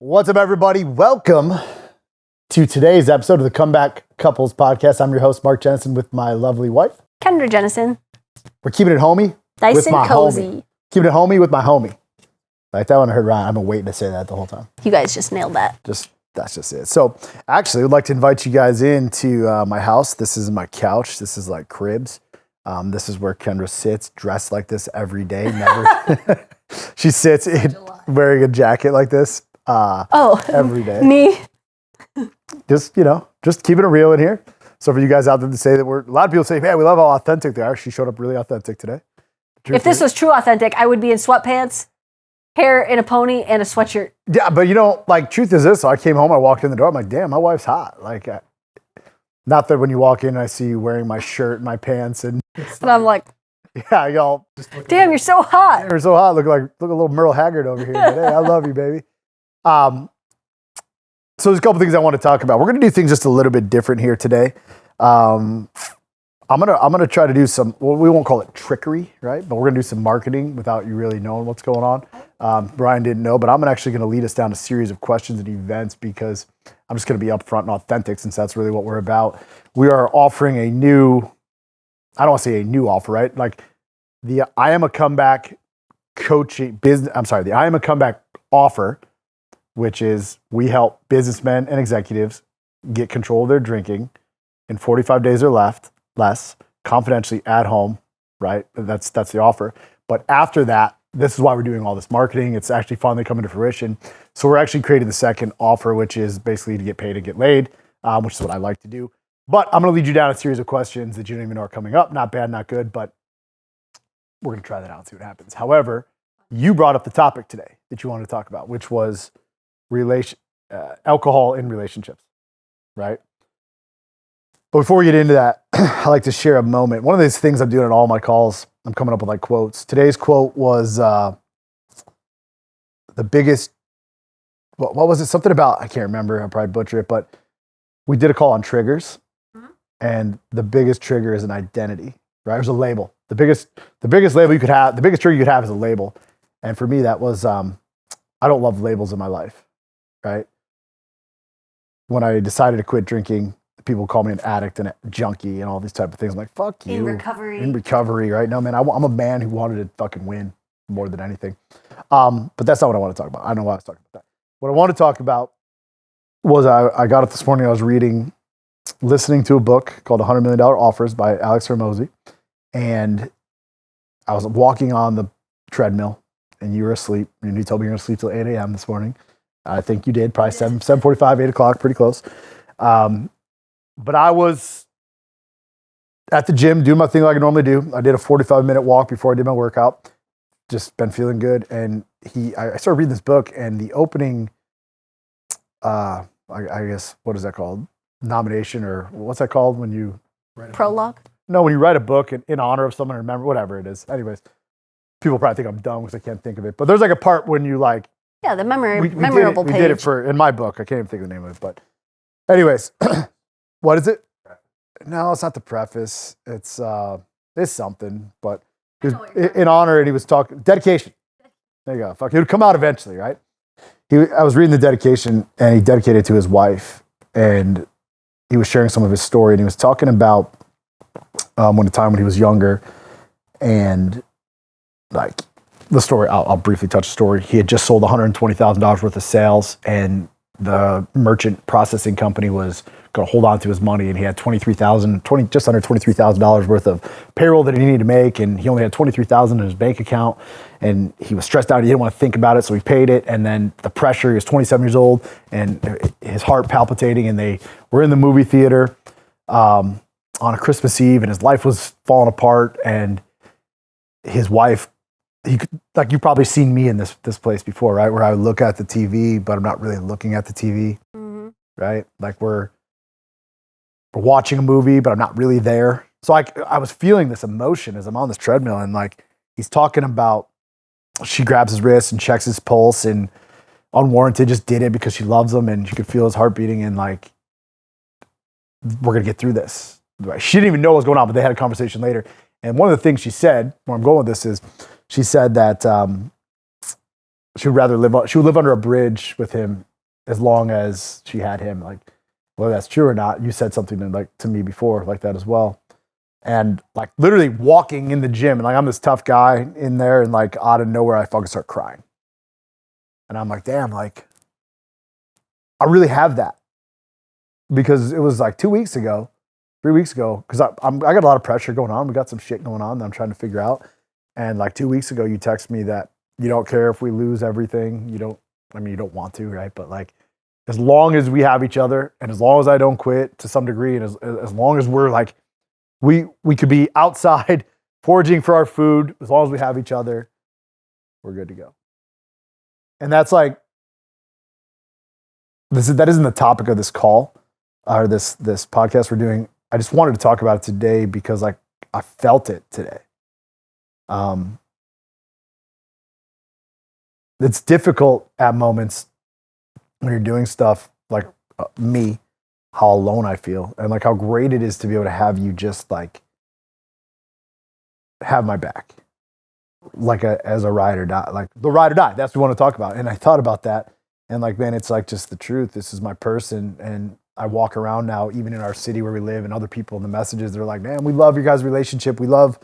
What's up, everybody? Welcome to today's episode of the Comeback Couples Podcast. I'm your host, Mark Jennison, with my lovely wife, Kendra Jennison. We're keeping it homie. Nice with and my cozy. Homie. Keeping it homie with my homie. Like that one I heard Ryan. I've been waiting to say that the whole time. You guys just nailed that. That's just it. So actually, I'd like to invite you guys into my house. This is my couch. This is like cribs. This is where Kendra sits, dressed like this every day. Never. She sits wearing a jacket like this. Every day. Me. Just keeping it real in here. So for you guys out there to say that a lot of people say, hey, we love how authentic they are. She showed up really authentic today. If this was true authentic, I would be in sweatpants, hair in a pony, and a sweatshirt. Yeah, but truth is this. So I came home, I walked in the door, I'm like, damn, my wife's hot. Like, not that when you walk in, and I see you wearing my shirt and my pants and I'm like, yeah, y'all. Damn, you're so hot. You're so hot. Look a little Merle Haggard over here. But hey, I love you, baby. So there's a couple things I want to talk about. We're going to do things just a little bit different here today. I'm gonna try to do some, well, we won't call it trickery, right? But we're going to do some marketing without you really knowing what's going on. Brian didn't know, but I'm actually going to lead us down a series of questions and events because I'm just going to be upfront and authentic since that's really what we're about. We are offering a new, I don't want to say a new offer, right? Like the IAMACOMEBACK coaching business, the IAMACOMEBACK offer, which is we help businessmen and executives get control of their drinking in 45 days or less, confidentially at home, right? That's the offer. But after that, this is why we're doing all this marketing. It's actually finally coming to fruition. So we're actually creating the second offer, which is basically to get paid and get laid, which is what I like to do. But I'm going to lead you down a series of questions that you don't even know are coming up. Not bad, not good, but we're going to try that out and see what happens. However, you brought up the topic today that you wanted to talk about, which was alcohol in relationships, right? But before we get into that, I like to share a moment. One of these things I'm doing in all my calls, I'm coming up with like quotes. Today's quote was the biggest, what was it? Something about, I can't remember, I'll probably butcher it, but we did a call on triggers. And the biggest trigger is an identity, right? There's a label. The biggest label you could have, the biggest trigger you could have is a label. And for me, that was, I don't love labels in my life, right? When I decided to quit drinking, people call me an addict and a junkie and all these type of things. I'm like, fuck you. In recovery, right? No, man, I'm a man who wanted to fucking win more than anything. But that's not what I want to talk about. I know why I was talking about that. What I want to talk about was I got up this morning, I was listening to a book called $100 Million Offers by Alex Hormozy. And I was walking on the treadmill and you were asleep. And you told me you were going to sleep till 8 a.m. this morning. I think you did, probably 7:45, 8 o'clock, pretty close. But I was at the gym doing my thing like I normally do. I did a 45-minute walk before I did my workout. Just been feeling good. And I started reading this book and the opening, I guess, what is that called? Nomination, or what's that called when you write prologue? No, when you write a book in honor of someone, remember, whatever it is. Anyways, people probably think I'm dumb because I can't think of it. But there's like a part when you like, yeah, the memorable page. We did it in my book. I can't even think of the name of it. But anyways, what is it? No, it's not the preface. It's something, but it was in honor, and he was talking dedication. There you go. Fuck, it would come out eventually, right? I was reading the dedication, and he dedicated it to his wife, and he was sharing some of his story, and he was talking about when he was younger, and like the story. I'll briefly touch the story. He had just sold $120,000 worth of sales, and the merchant processing company was going to hold on to his money, and he had just under $23,000 worth of payroll that he needed to make, and he only had $23,000 in his bank account, and he was stressed out. He didn't want to think about it, so he paid it, and then the pressure. He was 27 years old, and his heart palpitating, and they were in the movie theater on a Christmas Eve, and his life was falling apart, and his wife. You've probably seen me in this place before, right? Where I would look at the TV, but I'm not really looking at the TV, right? Like we're watching a movie, but I'm not really there. So I was feeling this emotion as I'm on this treadmill, and like he's talking about, she grabs his wrist and checks his pulse, and unwarranted just did it because she loves him, and she could feel his heart beating, and like we're gonna get through this. She didn't even know what was going on, but they had a conversation later. And one of the things she said, where I'm going with this is, she said that she would live under a bridge with him as long as she had him. Like, whether that's true or not, you said something to me before like that as well. And like literally walking in the gym, and like I'm this tough guy in there, and like out of nowhere I fucking start crying. And I'm like, damn, like I really have that. Because it was like 3 weeks ago, because I got a lot of pressure going on. We got some shit going on that I'm trying to figure out. And like 2 weeks ago, you text me that you don't care if we lose everything. You don't want to, right? But like, as long as we have each other, and as long as I don't quit to some degree, and as long as we're like, we could be outside foraging for our food, as long as we have each other, we're good to go. And that's like, that isn't the topic of this call or this podcast we're doing. I just wanted to talk about it today because like I felt it today. It's difficult at moments when you're doing stuff like me, how alone I feel, and like how great it is to be able to have you just like have my back, like as a ride or die, like the ride or die. That's what we want to talk about. And I thought about that, and like, man, it's like just the truth. This is my person, and I walk around now, even in our city where we live, and other people in the messages, they're like, man, we love your guys' relationship. We love,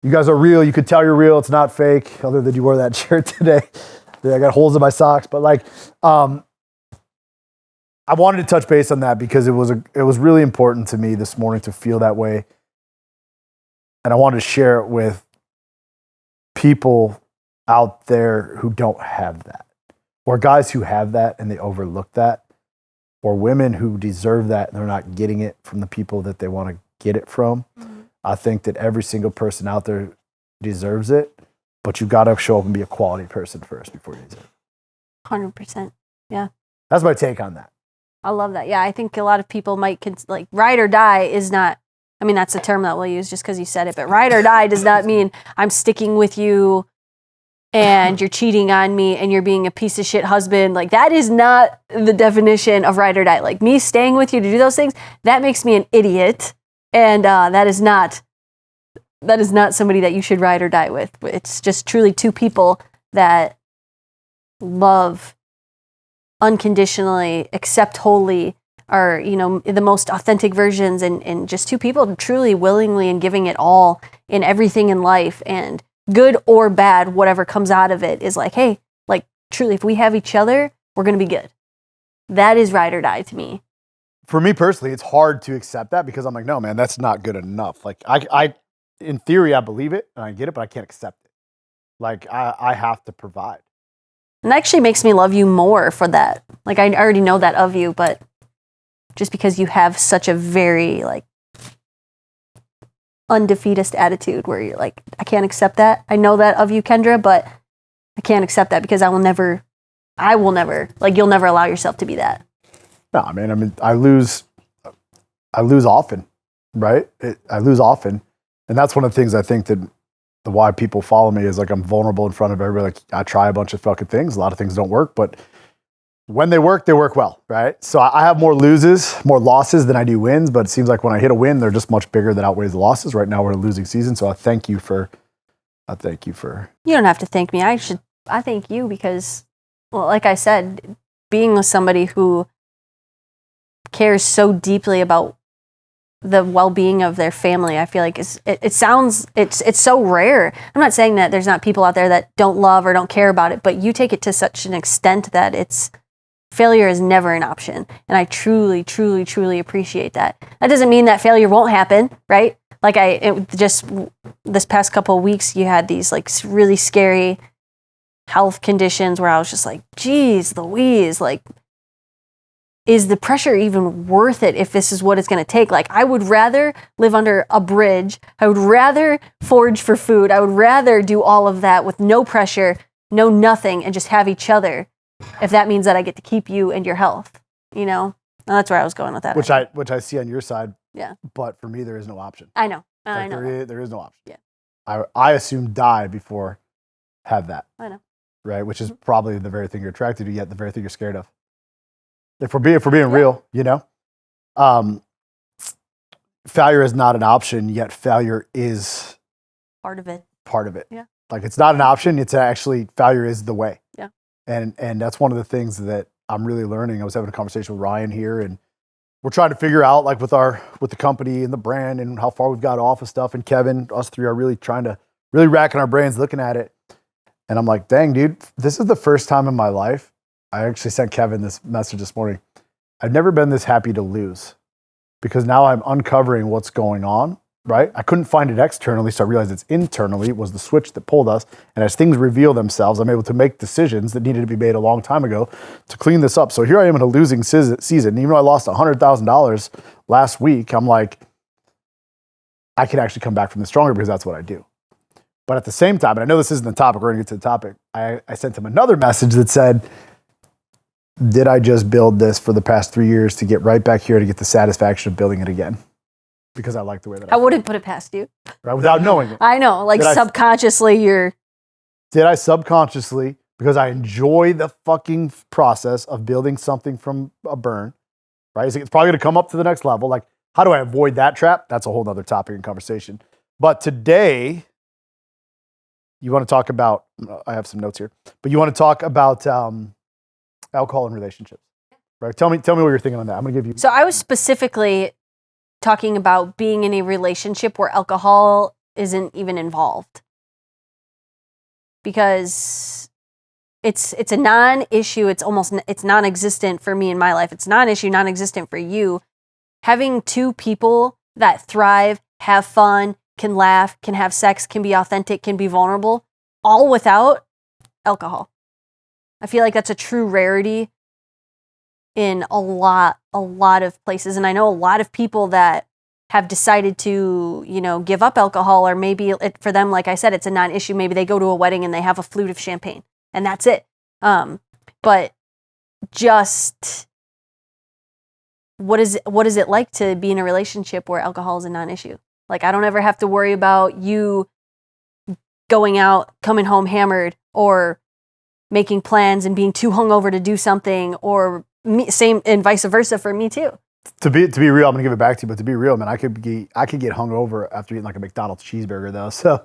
you guys are real. You could tell you're real. It's not fake, other than you wore that shirt today. I got holes in my socks, but like, I wanted to touch base on that because it was really important to me this morning to feel that way. And I wanted to share it with people out there who don't have that, or guys who have that and they overlook that, or women who deserve that and they're not getting it from the people that they want to get it from. Mm-hmm. I think that every single person out there deserves it, but you got to show up and be a quality person first before you deserve it. 100%. Yeah. That's my take on that. I love that. Yeah, I think a lot of people might like ride or die is not, I mean, that's a term that we'll use just because you said it, but ride or die does not mean I'm sticking with you and you're cheating on me and you're being a piece of shit husband. Like, that is not the definition of ride or die. Like, me staying with you to do those things, that makes me an idiot. And that is not somebody that you should ride or die with. It's just truly two people that love unconditionally, accept wholly, are, you know, the most authentic versions, and just two people truly willingly and giving it all in everything in life, and good or bad, whatever comes out of it is like, hey, like truly, if we have each other, we're going to be good. That is ride or die to me. For me personally, it's hard to accept that because I'm like, no, man, that's not good enough. Like I in theory, I believe it and I get it, but I can't accept it. Like I have to provide. And that actually makes me love you more for that. Like, I already know that of you, but just because you have such a very like undefeatist attitude where you're like, I can't accept that. I know that of you, Kendra, but I can't accept that because I will never, like, you'll never allow yourself to be that. No, I mean, I lose often, right? I lose often. And that's one of the things I think that why people follow me is like, I'm vulnerable in front of everybody. Like, I try a bunch of fucking things. A lot of things don't work, but when they work well, right? So I have more losses than I do wins, but it seems like when I hit a win, they're just much bigger that outweighs the losses. Right now we're in a losing season. So I thank you for. You don't have to thank me. I thank you because, well, like I said, being with somebody who cares so deeply about the well-being of their family, I feel like it's so rare. I'm not saying that there's not people out there that don't love or don't care about it, but you take it to such an extent that failure is never an option. And I truly, truly, truly appreciate that. That doesn't mean that failure won't happen, right? Like just this past couple of weeks, you had these like really scary health conditions where I was just like, geez Louise, like, is the pressure even worth it if this is what it's going to take? Like, I would rather live under a bridge. I would rather forage for food. I would rather do all of that with no pressure, no nothing, and just have each other, if that means that I get to keep you and your health, you know? And that's where I was going with that. Which I see on your side. Yeah. But for me, there is no option. I know. I know. There is no option. Yeah. I assume die before have that. I know. Right? Which is probably the very thing you're attracted to, yet the very thing you're scared of. If we're being real, you know? Failure is not an option, yet failure is part of it. Yeah. Like, it's not an option, it's actually, failure is the way. Yeah. And that's one of the things that I'm really learning. I was having a conversation with Ryan here, and we're trying to figure out like with the company and the brand and how far we've got off of stuff. And Kevin, us three are really trying to really racking our brains looking at it. And I'm like, dang, dude, this is the first time in my life. I actually sent Kevin this message this morning. I've never been this happy to lose, because now I'm uncovering what's going on, right? I couldn't find it externally, so I realized it's internally. It was the switch that pulled us. And as things reveal themselves, I'm able to make decisions that needed to be made a long time ago to clean this up. So here I am in a losing season. Even though I lost $100,000 last week, I'm like, I can actually come back from this stronger because that's what I do. But at the same time, and I know this isn't the topic, we're gonna get to the topic, I sent him another message that said, did I just build this for the past 3 years to get right back here to get the satisfaction of building it again? Because I like the way that I wouldn't put it past you. Right, without knowing it. I know, like subconsciously Did I subconsciously, because I enjoy the fucking process of building something from a burn, right? It's probably gonna come up to the next level. Like, how do I avoid that trap? That's a whole nother topic and conversation. But today, you want to talk about, I have some notes here, but you want to talk about alcohol and relationships, right? Tell me what you're thinking on that. I'm going to give you. So I was specifically talking about being in a relationship where alcohol isn't even involved, because it's a non-issue. It's non-existent for me in my life. It's non-issue, non-existent for you. Having two people that thrive, have fun, can laugh, can have sex, can be authentic, can be vulnerable, all without alcohol. I feel like that's a true rarity in a lot of places. And I know a lot of people that have decided to, give up alcohol, or maybe for them, like I said, it's a non-issue. Maybe they go to a wedding and they have a flute of champagne and that's it. But just what is it like to be in a relationship where alcohol is a non-issue? Like, I don't ever have to worry about you going out, coming home hammered, or making plans and being too hungover to do something, or same and vice versa for me too. To be real, I'm gonna give it back to you, but to be real, man, I could get hungover after eating like a McDonald's cheeseburger though. So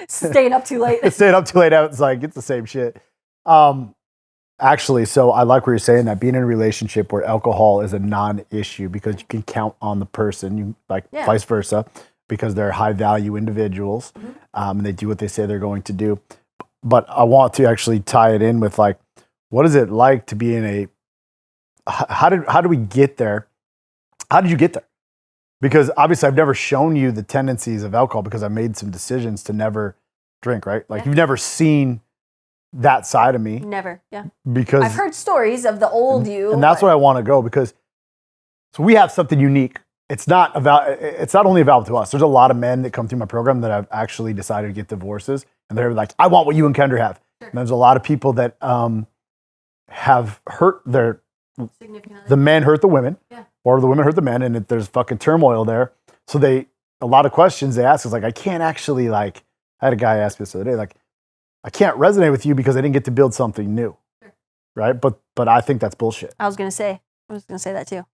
staying up too late. Staying up too late, it's like it's the same shit. Actually, so I like what you're saying, that being in a relationship where alcohol is a non-issue because you can count on the person, vice versa, because they're high-value individuals, and they do what they say they're going to do. But I want to actually tie it in with like, what is it like to be in a? How do we get there? How did you get there? Because obviously, I've never shown you the tendencies of alcohol because I made some decisions to never drink. Right? Like you've never seen that side of me. Never, yeah. Because I've heard stories of the old you. And that's where I want to go, because so we have something unique. It's not only available to us. There's a lot of men that come through my program that have actually decided to get divorces, and they're like, I want what you and Kendra have. Sure. And there's a lot of people that have hurt the men hurt the women, or the women hurt the men, and there's fucking turmoil there. So a lot of questions they ask is like, I can't actually I had a guy ask me this the other day, like, I can't resonate with you because I didn't get to build something new, right? But I think that's bullshit. I was gonna say that too.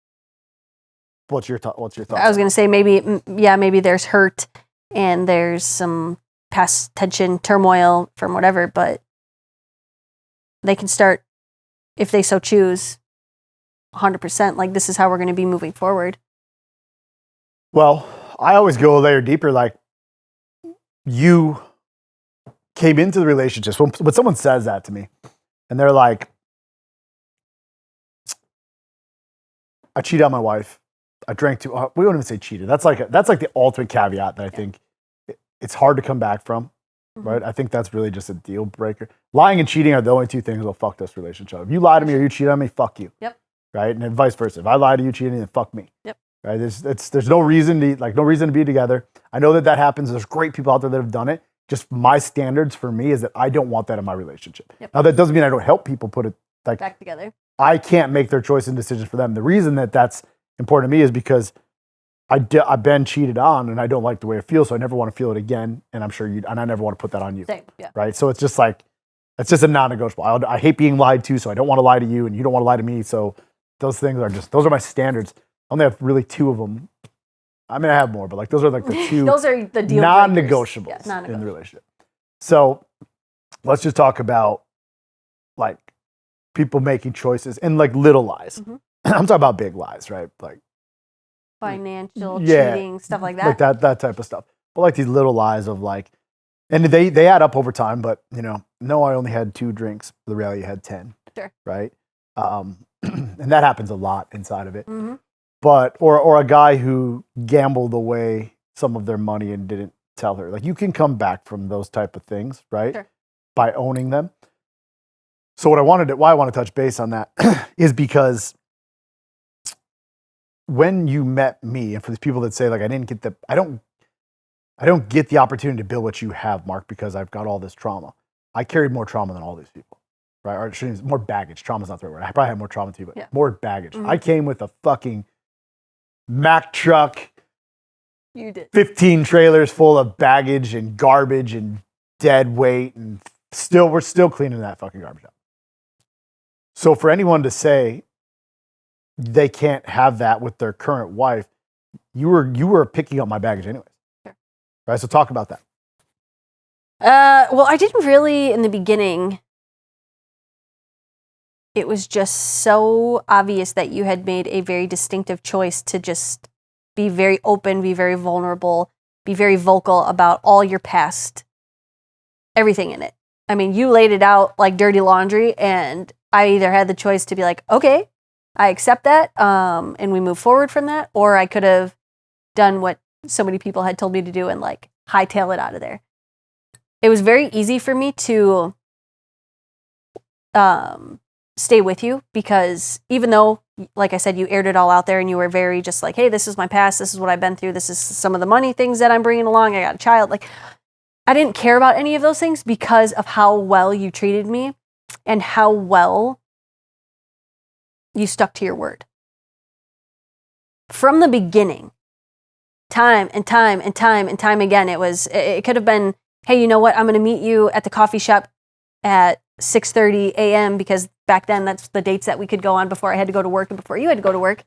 What's your thoughts? I was gonna say maybe there's hurt and there's some past tension, turmoil from whatever, but they can start, if they so choose, 100%. Like, this is how we're gonna be moving forward. Well, I always go a layer deeper. Like, you came into the relationships. When someone says that to me, and they're like, I cheated on my wife. I drank too. We won't even say cheated. That's like the ultimate caveat that I think it's hard to come back from, right? I think that's really just a deal breaker. Lying and cheating are the only two things that'll fuck this relationship. If you lie to me or you cheat on me, fuck you. Yep. Right, and then vice versa. If I lie to you, cheat on me, then fuck me. Yep. Right. There's no reason to be together. I know that happens. There's great people out there that have done it. Just my standards for me is that I don't want that in my relationship. Yep. Now that doesn't mean I don't help people put it back together. I can't make their choice and decisions for them. The reason that that's important to me is because I've been cheated on and I don't like the way it feels, so I never want to feel it again. And I'm sure and I never want to put that on you. Same, yeah. Right. So it's just a non-negotiable. I hate being lied to, so I don't want to lie to you, and you don't want to lie to me. So those things those are my standards. I only have really two of them. I mean, I have more, but those are the two. Those are the deal non-negotiables in the relationship. So let's just talk about people making choices and like little lies. I'm talking about big lies, right? Like financial cheating, stuff like that. Like that type of stuff. But like these little lies of like, and they add up over time. But you know, no, I only had 2 drinks. The reality you had 10. Sure. Right. And that happens a lot inside of it. But or a guy who gambled away some of their money and didn't tell her. Like you can come back from those type of things, right? Sure. By owning them. So why I want to touch base on that is because when you met me, and for these people that say like I don't get the opportunity to build what you have, Mark, because I've got all this trauma. I carried more trauma than all these people, right? Or more baggage. Trauma's not the right word. I probably had more trauma too, but more baggage. I came with a fucking Mack truck. You did. 15 trailers full of baggage and garbage and dead weight, and we're still cleaning that fucking garbage up. So for anyone to say they can't have that with their current wife, you were picking up my baggage anyways. Sure. Right? So talk about that. Well, I didn't really in the beginning. It was just so obvious that you had made a very distinctive choice to just be very open, be very vulnerable, be very vocal about all your past, everything in it. I mean, you laid it out like dirty laundry, and I either had the choice to be like, okay, I accept that, and we move forward from that, or I could have done what so many people had told me to do and like hightail it out of there. It was very easy for me to stay with you because even though, like I said, you aired it all out there and you were very just like, hey, this is my past. This is what I've been through. This is some of the money things that I'm bringing along. I got a child. Like, I didn't care about any of those things because of how well you treated me and how well you stuck to your word. From the beginning, time and time and time and time again, it could have been, hey, you know what? I'm going to meet you at the coffee shop at 6:30 a.m. because back then that's the dates that we could go on before I had to go to work and before you had to go to work.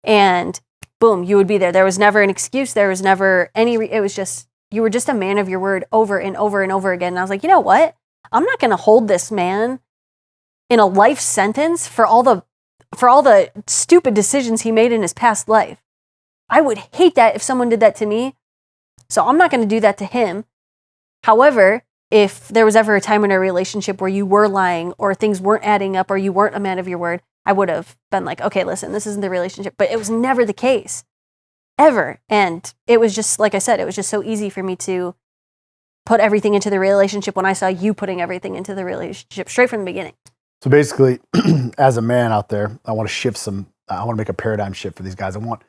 And boom, you would be there. There was never an excuse. There was never it was just, you were just a man of your word over and over and over again. And I was like, you know what? I'm not going to hold this man in a life sentence for all the stupid decisions he made in his past life. I would hate that if someone did that to me. So I'm not going to do that to him. However, if there was ever a time in a relationship where you were lying or things weren't adding up or you weren't a man of your word, I would have been like, okay, listen, this isn't the relationship. But it was never the case, ever. And it was just, like I said, it was just so easy for me to put everything into the relationship when I saw you putting everything into the relationship straight from the beginning. So basically, as a man out there, I want to make a paradigm shift for these guys. I want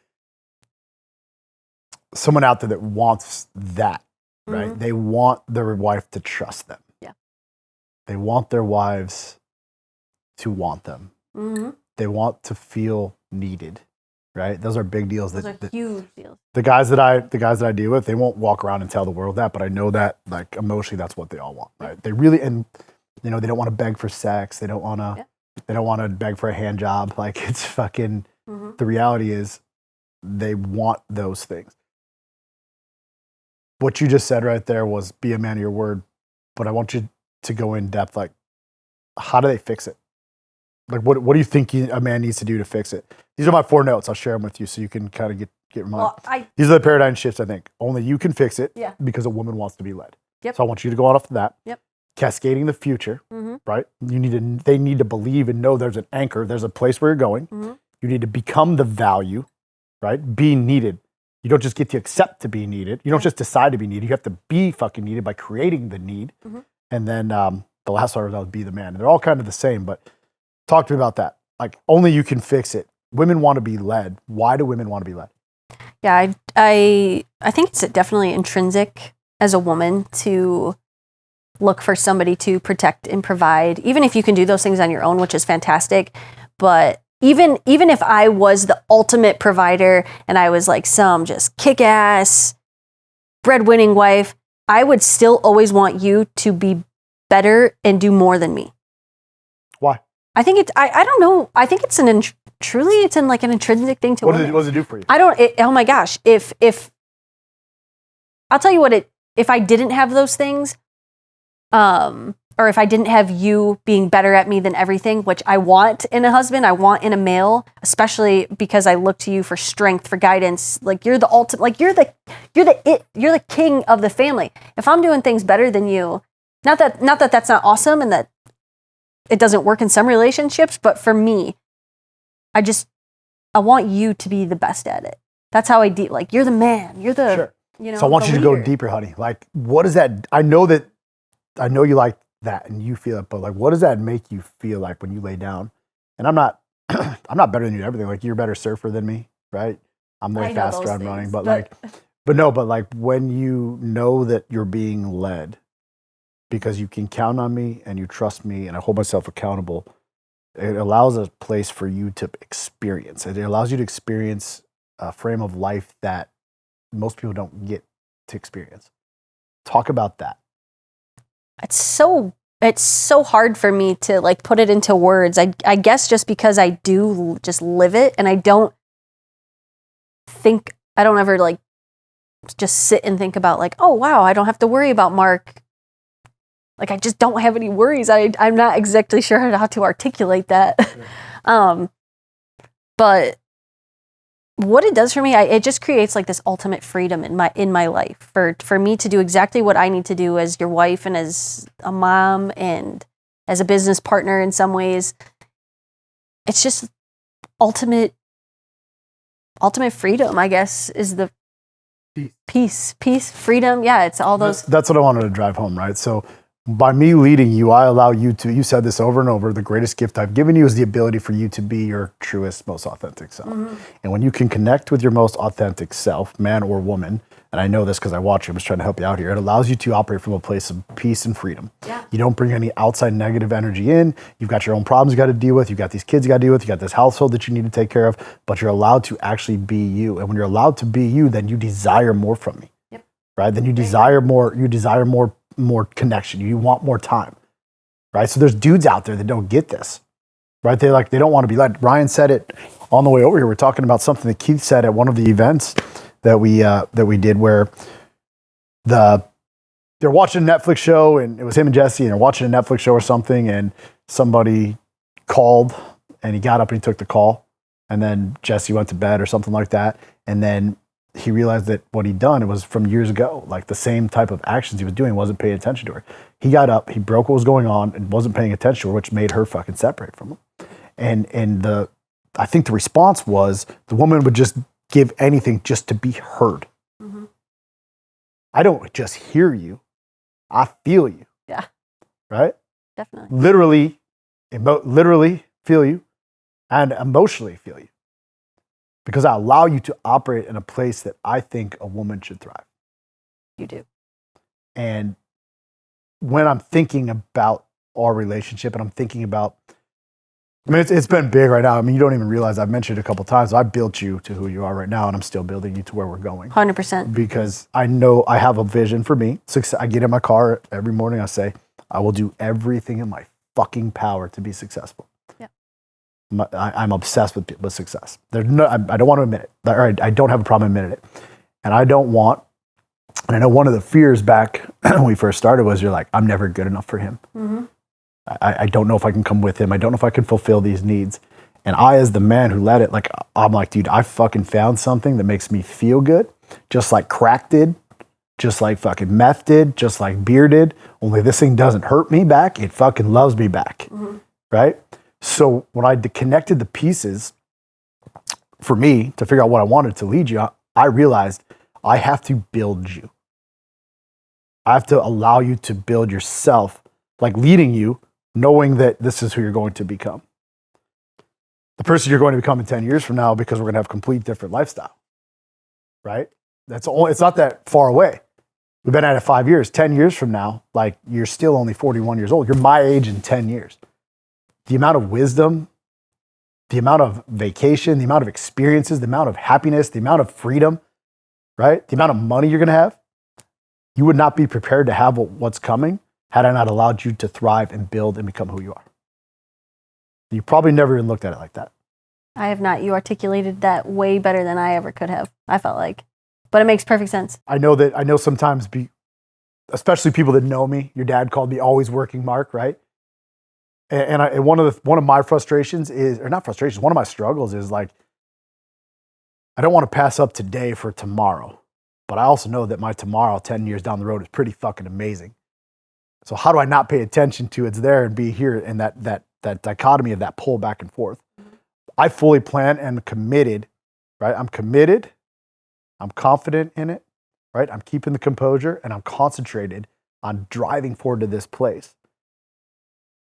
someone out there that wants that. Right? Mm-hmm. They want their wife to trust them. Yeah. They want their wives to want them. Mm-hmm. They want to feel needed. Right? Those are big deals. Those are huge deals. The guys that I deal with, they won't walk around and tell the world that, but I know that like emotionally that's what they all want. Right? They really, and you know, they don't want to beg for sex. They don't want to beg for a hand job. Like it's fucking, the reality is they want those things. What you just said right there was be a man of your word, but I want you to go in depth. Like, how do they fix it? Like, what do you think a man needs to do to fix it? These are my 4 notes. I'll share them with you so you can kind of get reminded. Well, these are the paradigm shifts, I think. Only you can fix it because a woman wants to be led. Yep. So I want you to go on off of that. Yep. Cascading the future, right? They need to believe and know there's an anchor. There's a place where you're going. You need to become the value, right? Being needed. You don't just get to accept to be needed. You don't just decide to be needed. You have to be fucking needed by creating the need. And then the last part would be the man. And they're all kind of the same, but talk to me about that. Like, only you can fix it. Women want to be led. Why do women want to be led? Yeah, I think it's definitely intrinsic as a woman to look for somebody to protect and provide, even if you can do those things on your own, which is fantastic. But even if I was the ultimate provider and I was like some just kick-ass breadwinning wife, I would still always want you to be better and do more than me. Why? I think it's, I don't know. I think it's truly it's an intrinsic thing to women. What does it do for you? Oh my gosh. If I'll tell you what if I didn't have those things, or if I didn't have you being better at me than everything, which I want in a husband, I want in a male, especially because I look to you for strength, for guidance. Like you're the ultimate, like you're the king of the family. If I'm doing things better than you, not that that's not awesome and that it doesn't work in some relationships, but for me, I want you to be the best at it. That's how like you're the man. You're the, sure. You know. So I want you to leader. go deeper, honey. Like, what is that? I know you like that and you feel it, but like, what does that make you feel like when you lay down? And I'm not better than you at everything. Like, you're a better surfer than me, right? I'm way faster on running, but like when you know that you're being led because you can count on me and you trust me and I hold myself accountable, it allows a place for you to experience. It allows you to experience a frame of life that most people don't get to experience. Talk about that. It's so hard for me to like put it into words. I guess just because I do just live it and I don't ever like just sit and think about like, oh wow, I don't have to worry about Mark. Like I just don't have any worries. I'm not exactly sure how to articulate that. Yeah. But what it does for me, it just creates like this ultimate freedom in my life for me to do exactly what I need to do as your wife and as a mom and as a business partner in some ways. It's just ultimate freedom, I guess, is the peace, freedom. Yeah, it's all those. That's what I wanted to drive home, right? So by me leading you, I allow you to, you said this over and over, the greatest gift I've given you is the ability for you to be your truest, most authentic self. Mm-hmm. And when you can connect with your most authentic self, man or woman, and I know this because I watch you, I'm just trying to help you out here, it allows you to operate from a place of peace and freedom. Yeah. You don't bring any outside negative energy in. You've got your own problems you got to deal with. You've got these kids you got to deal with. You got this household that you need to take care of, but you're allowed to actually be you. And when you're allowed to be you, then you desire more from me. Yep. Right? Then you desire more connection. You want more time, right? So there's dudes out there that don't get this, right? They don't want to be led. Ryan said it on the way over here. We're talking about something that Keith said at one of the events that we did where they're watching a Netflix show and it was him and Jesse and they're watching a Netflix show or something and somebody called and he got up and he took the call and then Jesse went to bed or something like that. And then he realized that what he'd done, it was from years ago, like the same type of actions he was doing, wasn't paying attention to her. He got up, he broke what was going on and wasn't paying attention to her, which made her fucking separate from him. And I think the response was the woman would just give anything just to be heard. Mm-hmm. I don't just hear you, I feel you. Yeah. Right? Definitely. Literally feel you and emotionally feel you. Because I allow you to operate in a place that I think a woman should thrive. You do. And when I'm thinking about our relationship and I'm thinking about, I mean, it's been big right now. I mean, you don't even realize I've mentioned it a couple of times. I built you to who you are right now and I'm still building you to where we're going. 100%. Because I know I have a vision for me. I get in my car every morning. I say, I will do everything in my fucking power to be successful. I'm obsessed with success. I don't want to admit it. Or I don't have a problem admitting it. And I know one of the fears back when we first started was you're like, I'm never good enough for him. Mm-hmm. I don't know if I can come with him. I don't know if I can fulfill these needs. And I, as the man who led it, like, I'm like, dude, I fucking found something that makes me feel good. Just like crack did, just like fucking meth did, just like beer did. Only this thing doesn't hurt me back. It fucking loves me back. Mm-hmm. Right? So when I connected the pieces for me to figure out what I wanted to lead you, I realized I have to build you. I have to allow you to build yourself, like leading you, knowing that this is who you're going to become. The person you're going to become in 10 years from now, because we're going to have a complete different lifestyle, right? It's not that far away. We've been at it 5 years. 10 years from now, like you're still only 41 years old. You're my age in 10 years. The amount of wisdom, the amount of vacation, the amount of experiences, the amount of happiness, the amount of freedom, right? The amount of money you're going to have, you would not be prepared to have what's coming had I not allowed you to thrive and build and become who you are. You probably never even looked at it like that. I have not. You articulated that way better than I ever could have, I felt like. But it makes perfect sense. I know sometimes especially people that know me, your dad called me always working Mark, right? And one of my frustrations is, or not frustrations, one of my struggles is like, I don't want to pass up today for tomorrow, but I also know that my tomorrow 10 years down the road is pretty fucking amazing. So how do I not pay attention to it's there and be here in that dichotomy of that pull back and forth? I fully plan and committed, right? I'm committed. I'm confident in it, right? I'm keeping the composure and I'm concentrated on driving forward to this place.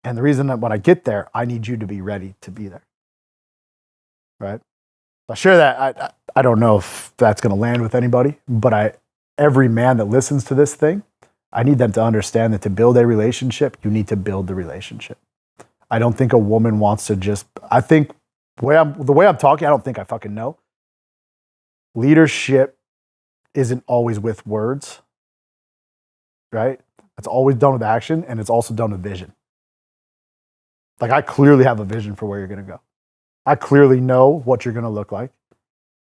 And the reason that when I get there, I need you to be ready to be there, right? I share that. I don't know if that's going to land with anybody, but every man that listens to this thing, I need them to understand that to build a relationship, you need to build the relationship. I don't think a woman wants to just, I think the way I'm talking, I don't think I fucking know. Leadership isn't always with words, right? It's always done with action, and it's also done with vision. Like, I clearly have a vision for where you're going to go. I clearly know what you're going to look like,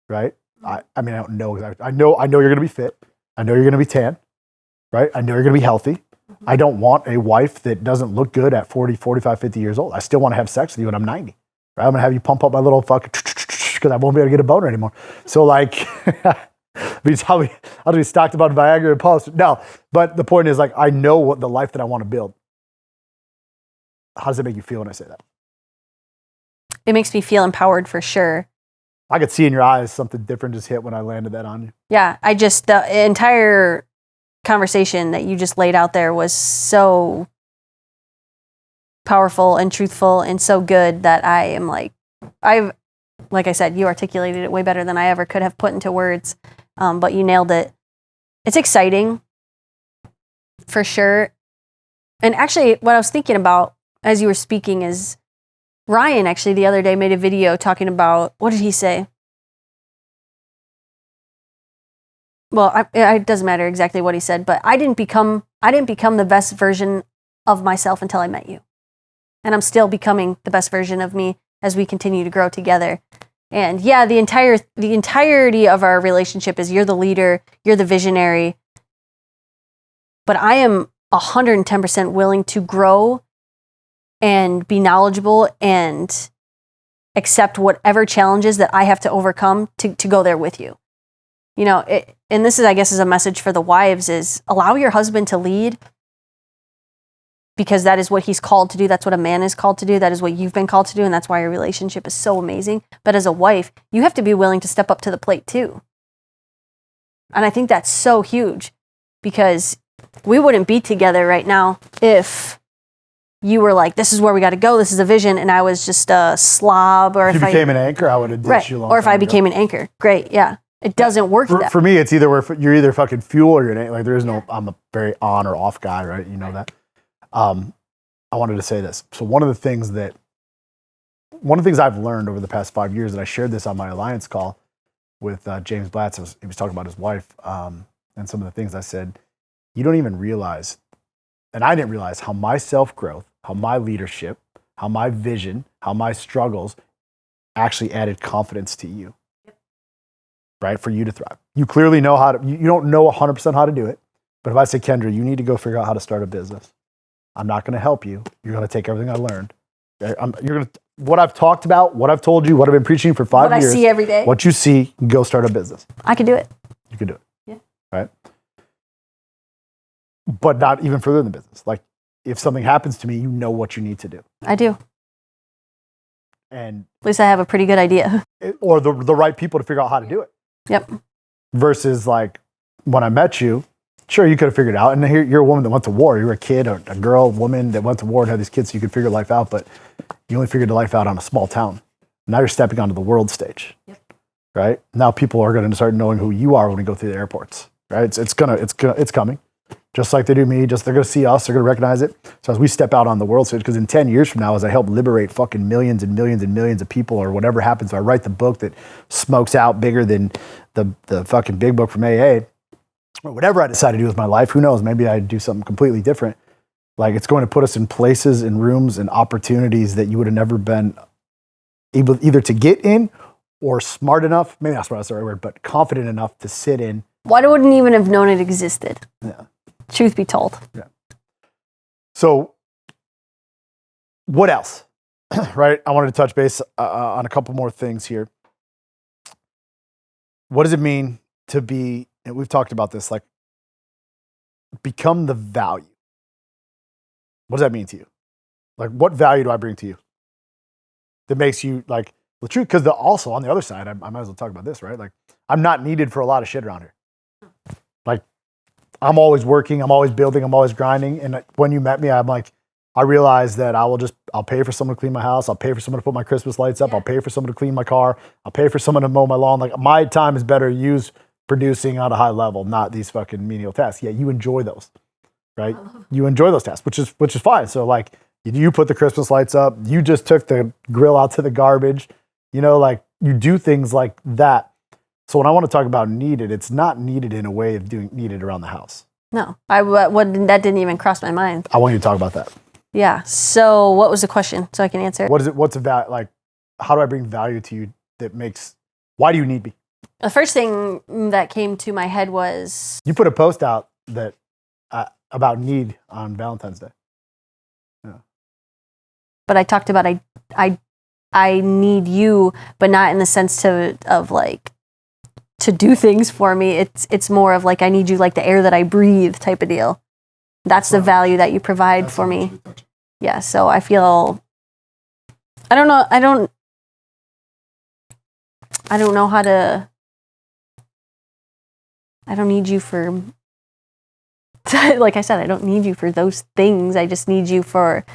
right? I mean, I don't know exactly. I know you're going to be fit. I know you're going to be tan, right? I know you're going to be healthy. I don't want a wife that doesn't look good at 40, 45, 50 years old. I still want to have sex with you when I'm 90, right? I'm going to have you pump up my little fucking, because I won't be able to get a boner anymore. So like, I'll be stocked about Viagra and post. No, but the point is, like, I know what the life that I want to build. How does it make you feel when I say that? It makes me feel empowered for sure. I could see in your eyes something different just hit when I landed that on you. Yeah, the entire conversation that you just laid out there was so powerful and truthful and so good that I am like I said, you articulated it way better than I ever could have put into words. But you nailed it. It's exciting for sure. And actually, what I was thinking about as you were speaking is Ryan actually the other day made a video talking about, what did he say? Well, it doesn't matter exactly what he said, but I didn't become the best version of myself until I met you. And I'm still becoming the best version of me as we continue to grow together. And yeah, the entirety of our relationship is you're the leader, you're the visionary. But I am 110% willing to grow and be knowledgeable and accept whatever challenges that I have to overcome to go there with you. You know, and this is, I guess, is a message for the wives, is allow your husband to lead, because that is what he's called to do. That's what a man is called to do. That is what you've been called to do. And that's why your relationship is so amazing. But as a wife, you have to be willing to step up to the plate too. And I think that's so huge, because we wouldn't be together right now if you were like, this is where we got to go. This is a vision. And I was just a slob. Or if you became an anchor, I would have ditched you long. Or if I became an anchor. Great. Yeah. It doesn't work for me. It's either where you're either fucking fuel or you're an anchor. Like, there is no, I'm a very on or off guy, right? You know that. I wanted to say this. So one of the things I've learned over the past 5 years, and I shared this on my Alliance call with James Blatz. He was talking about his wife and some of the things I said. You don't even realize, and I didn't realize, how my self-growth, how my leadership, how my vision, how my struggles actually added confidence to you, right? For you to thrive. You clearly know how to, you don't know 100% how to do it. But if I say, Kendra, you need to go figure out how to start a business, I'm not going to help you. You're going to take everything I learned. What I've talked about, what I've told you, what I've been preaching for 5 years. What I see every day. What you see, go start a business. I can do it. You can do it. Yeah. Right? But not even further in the business. Like, if something happens to me, you know what you need to do. I do. And at least I have a pretty good idea. Or the right people to figure out how to do it. Yep. Versus, like, when I met you, sure, you could have figured it out. And here, you're a woman that went to war. You were a kid, a girl, woman that went to war and had these kids, so you could figure life out. But you only figured life out on a small town. Now you're stepping onto the world stage. Yep. Right? Now people are going to start knowing who you are when we go through the airports. Right? It's coming. Just like they do me. They're going to see us. They're going to recognize it. So as we step out on the world stage, because in 10 years from now, as I help liberate fucking millions and millions and millions of people, or whatever happens, if I write the book that smokes out bigger than the fucking big book from AA, or whatever I decide to do with my life, who knows? Maybe I'd do something completely different. Like, it's going to put us in places and rooms and opportunities that you would have never been able either to get in, or smart enough, maybe not smart, that's the right word, but confident enough to sit in. Well, I wouldn't even have known it existed. Yeah. Truth be told. Yeah. So what else? Right? I wanted to touch base on a couple more things here. What does it mean to be, and we've talked about this, like become the value? What does that mean to you? Like what value do I bring to you that makes you like the truth? Because also on the other side, I might as well talk about this, right? Like I'm not needed for a lot of shit around here. Like I'm always working, I'm always building, I'm always grinding. And when you met me, I'm like, I realized that I'll pay for someone to clean my house. I'll pay for someone to put my Christmas lights up. Yeah. I'll pay for someone to clean my car. I'll pay for someone to mow my lawn. Like my time is better used producing on a high level, not these fucking menial tasks. Yeah, you enjoy those, right? You enjoy those tasks, which is fine. So like you put the Christmas lights up. You just took the grill out to the garbage. You know, like you do things like that. So when I want to talk about needed, it's not needed in a way of doing needed around the house. No, that didn't even cross my mind. I want you to talk about that. Yeah. So what was the question? So I can answer it. What is it? What's about like, how do I bring value to you that makes, why do you need me? The first thing that came to my head was. You put a post out that about need on Valentine's Day. Yeah. But I talked about I need you, but not in the sense of like to do things for me. It's more of like I need you like the air that I breathe type of deal. That's the value that you provide for me. Yeah, so I feel I don't know how to I don't need you for like I said, I don't need you for those things. I just need you for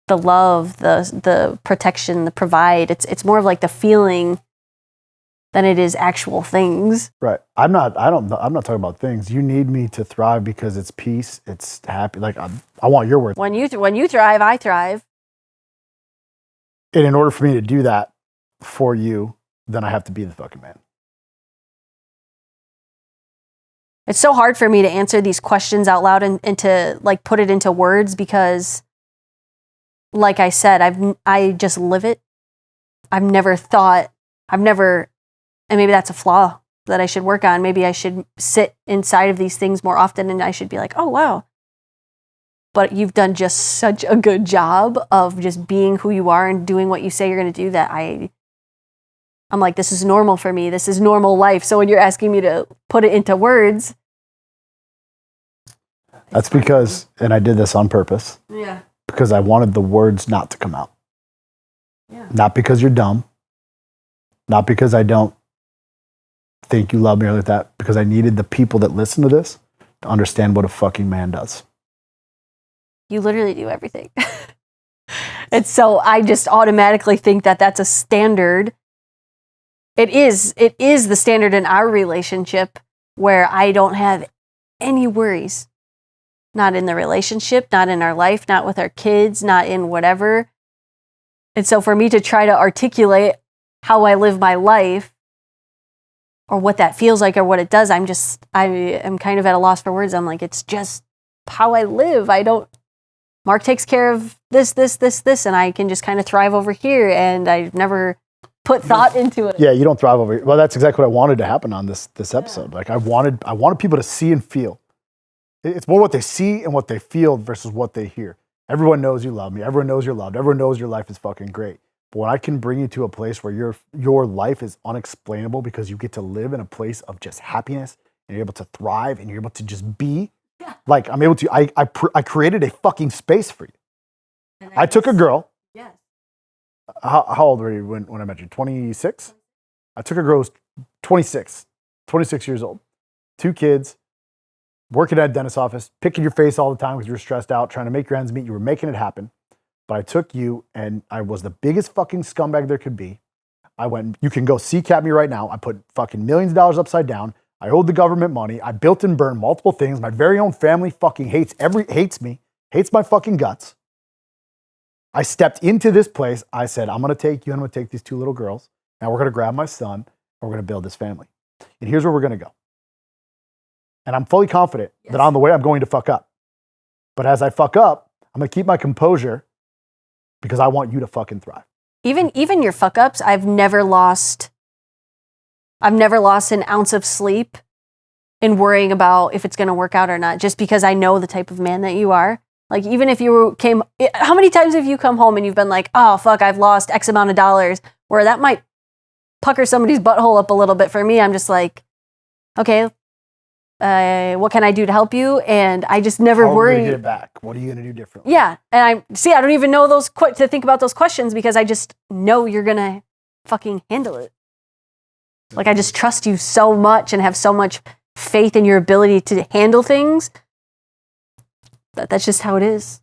the love, the protection, the provide. It's more of like the feeling than it is actual things. Right. I'm not talking about things. You need me to thrive because it's peace, it's happy. Like I want your words. When you thrive, I thrive. And in order for me to do that for you, then I have to be the fucking man. It's so hard for me to answer these questions out loud and to like put it into words because like I said, I just live it. And maybe that's a flaw that I should work on. Maybe I should sit inside of these things more often and I should be like, oh, wow. But you've done just such a good job of just being who you are and doing what you say you're going to do that I'm like, this is normal for me. This is normal life. So when you're asking me to put it into words. That's because, and I did this on purpose. Yeah. Because I wanted the words not to come out. Yeah. Not because you're dumb. Not because I don't think you love me or like that, because I needed the people that listen to this to understand what a fucking man does. You literally do everything. And so I just automatically think that that's a standard. It is the standard in our relationship where I don't have any worries. Not in the relationship, not in our life, not with our kids, not in whatever. And so for me to try to articulate how I live my life or what that feels like or what it does, I am kind of at a loss for words. I'm like, it's just how I live. Mark takes care of this, and I can just kind of thrive over here. And I've never put thought into it. Yeah, you don't thrive over here. Well, that's exactly what I wanted to happen on this episode. Yeah. Like I wanted people to see and feel. It's more what they see and what they feel versus what they hear. Everyone knows you love me. Everyone knows you're loved. Everyone knows your life is fucking great. But when I can bring you to a place where your life is unexplainable because you get to live in a place of just happiness and you're able to thrive and you're able to just be, yeah. Like I'm able to, I created a fucking space for you. I took a girl. Yes. How old were you when I met you? 26? I took a girl who was 26 years old, 2 kids, working at a dentist's office, picking your face all the time because you were stressed out, trying to make your ends meet. You were making it happen. But I took you and I was the biggest fucking scumbag there could be. I went, you can go CCAP me right now. I put fucking millions of dollars upside down. I owed the government money. I built and burned multiple things. My very own family fucking hates me, hates my fucking guts. I stepped into this place. I said, I'm going to take you and I'm going to take these 2 little girls. Now we're going to grab my son and we're going to build this family. And here's where we're going to go. And I'm fully confident that on the way I'm going to fuck up. But as I fuck up, I'm going to keep my composure because I want you to fucking thrive. Even your fuck ups, I've never lost an ounce of sleep in worrying about if it's going to work out or not, just because I know the type of man that you are. Like, even if how many times have you come home and you've been like, oh, fuck, I've lost X amount of dollars, where that might pucker somebody's butthole up a little bit. For me, I'm just like, okay, what can I do to help you? And I just never worry. How are you going to get it back? What are you going to do differently? Yeah. And I don't even know to think about those questions, because I just know you're going to fucking handle it. Like, I just trust you so much and have so much faith in your ability to handle things. That's just how it is.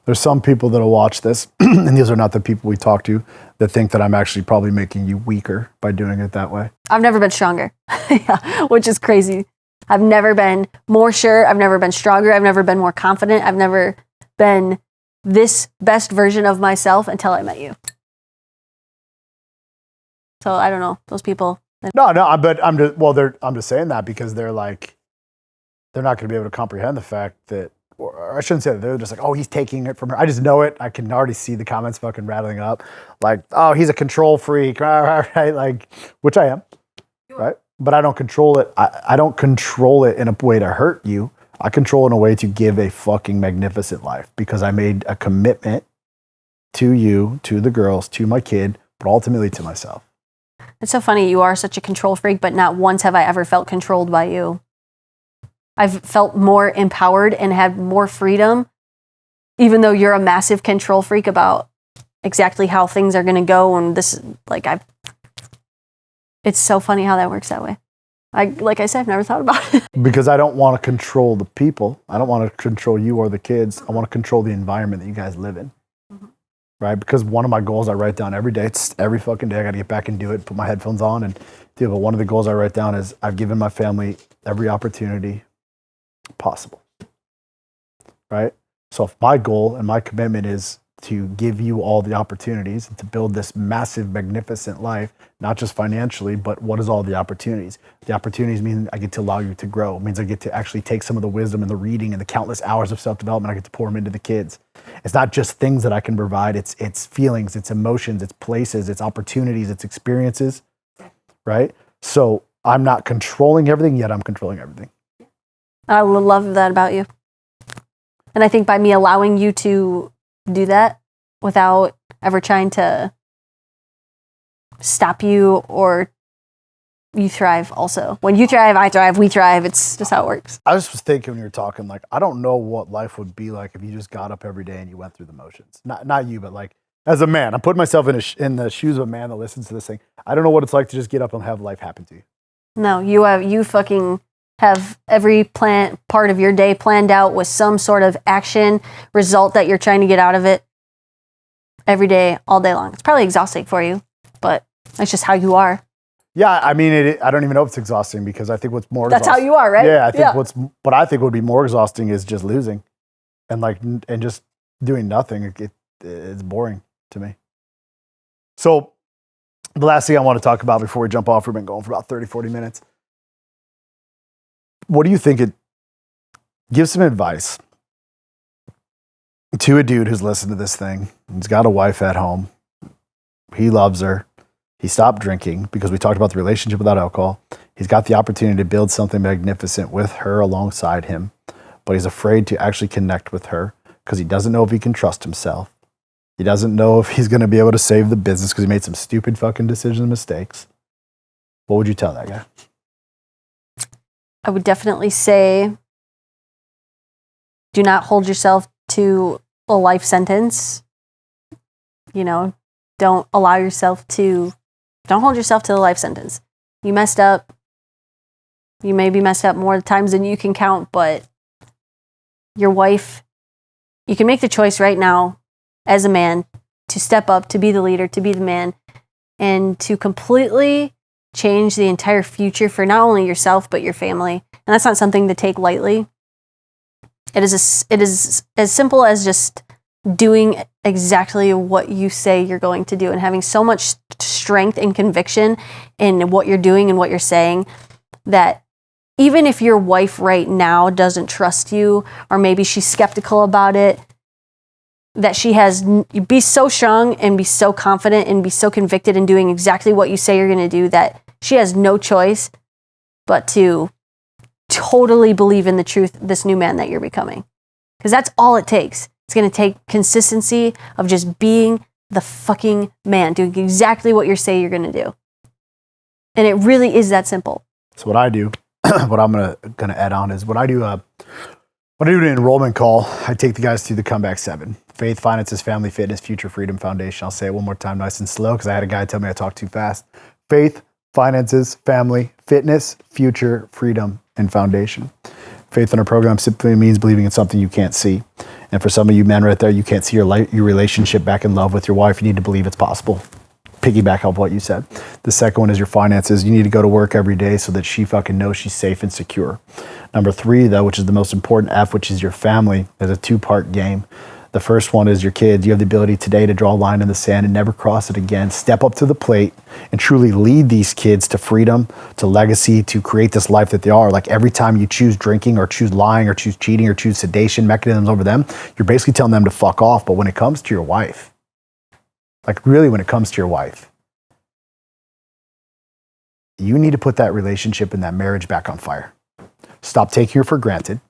There's some people that'll watch this, and these are not the people we talk to, that think that I'm actually probably making you weaker by doing it that way. I've never been stronger, yeah, which is crazy. I've never been more sure. I've never been stronger. I've never been more confident. I've never been this best version of myself until I met you. So I don't know, those people. No, but I'm just saying that because they're like, they're not going to be able to comprehend the fact that, or I shouldn't say that, they're just like, oh, he's taking it from her. I just know it. I can already see the comments fucking rattling up. Like, oh, he's a control freak, right? Like, which I am, right? But I don't control it. I don't control it in a way to hurt you. I control it in a way to give a fucking magnificent life, because I made a commitment to you, to the girls, to my kid, but ultimately to myself. It's so funny. You are such a control freak, but not once have I ever felt controlled by you. I've felt more empowered and had more freedom, even though you're a massive control freak about exactly how things are going to go. And this, like, it's so funny how that works that way. Like I said, I've never thought about it. Because I don't want to control the people. I don't want to control you or the kids. I want to control the environment that you guys live in. Mm-hmm. Right? Because one of my goals I write down every day, it's every fucking day I got to get back and do it, put my headphones on and do it. But one of the goals I write down is I've given my family every opportunity possible. Right? So if my goal and my commitment is to give you all the opportunities and to build this massive, magnificent life, not just financially, but what is all the opportunities? The opportunities mean I get to allow you to grow. It means I get to actually take some of the wisdom and the reading and the countless hours of self-development, I get to pour them into the kids. It's not just things that I can provide. It's feelings, it's emotions, it's places, it's opportunities, it's experiences, right? So I'm not controlling everything, yet I'm controlling everything. I love that about you. And I think by me allowing you to do that without ever trying to stop you, or you thrive also. When you thrive, I thrive, we thrive. It's just how it works. I was thinking when you were talking, like, I don't know what life would be like if you just got up every day and you went through the motions. Not you, but like as a man. I'm putting myself in the shoes of a man that listens to this thing. I don't know what it's like to just get up and have life happen to you. No, you fucking have every part of your day planned out with some sort of action result that you're trying to get out of it every day, all day long. It's probably exhausting for you, but that's just how you are. Yeah, I mean, I don't even know if it's exhausting, because I think what's more That's how you are, right? Yeah, I think what I think would be more exhausting is just losing, and just doing nothing. It's boring to me. So the last thing I want to talk about before we jump off, we've been going for about 30, 40 minutes. What do you think give some advice to a dude who's listened to this thing? He's got a wife at home. He loves her. He stopped drinking because we talked about the relationship without alcohol. He's got the opportunity to build something magnificent with her alongside him, but he's afraid to actually connect with her because he doesn't know if he can trust himself. He doesn't know if he's going to be able to save the business because he made some stupid fucking decisions and mistakes. What would you tell that guy? I would definitely say, do not hold yourself to a life sentence. Don't hold yourself to the life sentence. You messed up. You may be messed up more times than you can count, but your wife, you can make the choice right now as a man to step up, to be the leader, to be the man, and to completely change the entire future for not only yourself, but your family. And that's not something to take lightly. It is as simple as just doing exactly what you say you're going to do and having so much strength and conviction in what you're doing and what you're saying that even if your wife right now doesn't trust you, or maybe she's skeptical about it, that be so strong and be so confident and be so convicted in doing exactly what you say you're going to do that she has no choice but to totally believe in the truth, this new man that you're becoming. Because that's all it takes. It's going to take consistency of just being the fucking man, doing exactly what you say you're going to do. And it really is that simple. So what I do, what I'm gonna add on is when I do an enrollment call, I take the guys through the Comeback 7. Faith, finances, family, fitness, future, freedom, foundation. I'll say it one more time nice and slow because I had a guy tell me I talk too fast. Faith, finances, family, fitness, future, freedom, and foundation. Faith in our program simply means believing in something you can't see. And for some of you men right there, you can't see your relationship back in love with your wife. You need to believe it's possible. Piggyback off what you said. The second one is your finances. You need to go to work every day so that she fucking knows she's safe and secure. Number 3, though, which is the most important F, which is your family, is a 2-part game. The first one is your kids. You have the ability today to draw a line in the sand and never cross it again. Step up to the plate and truly lead these kids to freedom, to legacy, to create this life that they are. Like every time you choose drinking or choose lying or choose cheating or choose sedation mechanisms over them, you're basically telling them to fuck off. But when it comes to your wife, like really when it comes to your wife, you need to put that relationship and that marriage back on fire. Stop taking her for granted.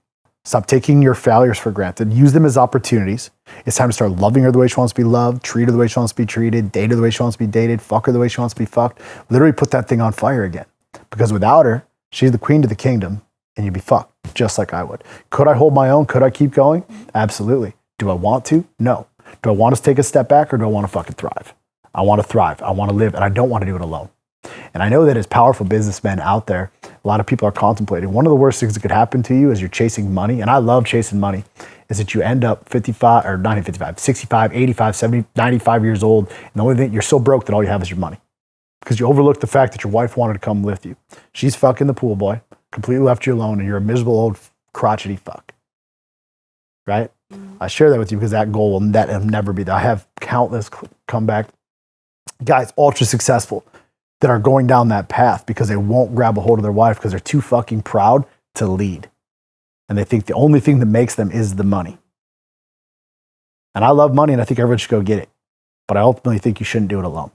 Stop taking your failures for granted. Use them as opportunities. It's time to start loving her the way she wants to be loved, treat her the way she wants to be treated, date her the way she wants to be dated, fuck her the way she wants to be fucked. Literally put that thing on fire again. Because without her, she's the queen to the kingdom and you'd be fucked just like I would. Could I hold my own? Could I keep going? Absolutely. Do I want to? No. Do I want us to take a step back or do I want to fucking thrive? I want to thrive. I want to live and I don't want to do it alone. And I know that as powerful businessmen out there, a lot of people are contemplating. One of the worst things that could happen to you as you're chasing money, and I love chasing money, is that you end up 55, or not even 55, 65, 85, 70, 95 years old. And the only thing, you're so broke that all you have is your money. Because you overlooked the fact that your wife wanted to come lift you. She's fucking the pool boy, completely left you alone, and you're a miserable old crotchety fuck. Right? I share that with you because that goal will never be there. I have countless comeback guys, ultra successful, that are going down that path because they won't grab a hold of their wife because they're too fucking proud to lead. And they think the only thing that makes them is the money. And I love money and I think everyone should go get it. But I ultimately think you shouldn't do it alone.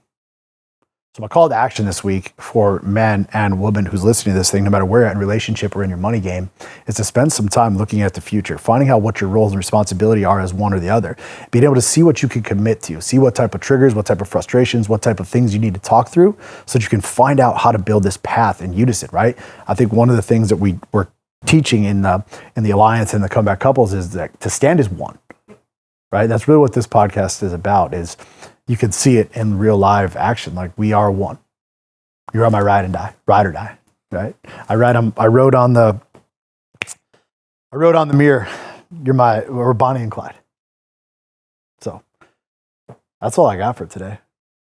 So my call to action this week for men and women who's listening to this thing, no matter where you're at in relationship or in your money game, is to spend some time looking at the future, finding out what your roles and responsibility are as one or the other, being able to see what you can commit to, see what type of triggers, what type of frustrations, what type of things you need to talk through so that you can find out how to build this path in unison, right? I think one of the things that we're teaching in the Alliance and the Comeback Couples is that to stand as one, right? That's really what this podcast is about, is you can see it in real live action. Like we are one. You're on my ride or die, right? I wrote on the mirror, we're Bonnie and Clyde. So that's all I got for today.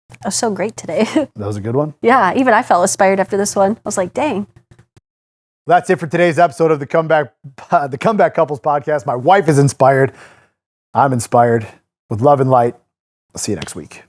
That was so great today. That was a good one? Yeah, even I felt inspired after this one. I was like, dang. That's it for today's episode of the Comeback Couples podcast. My wife is inspired. I'm inspired. With love and light. I'll see you next week.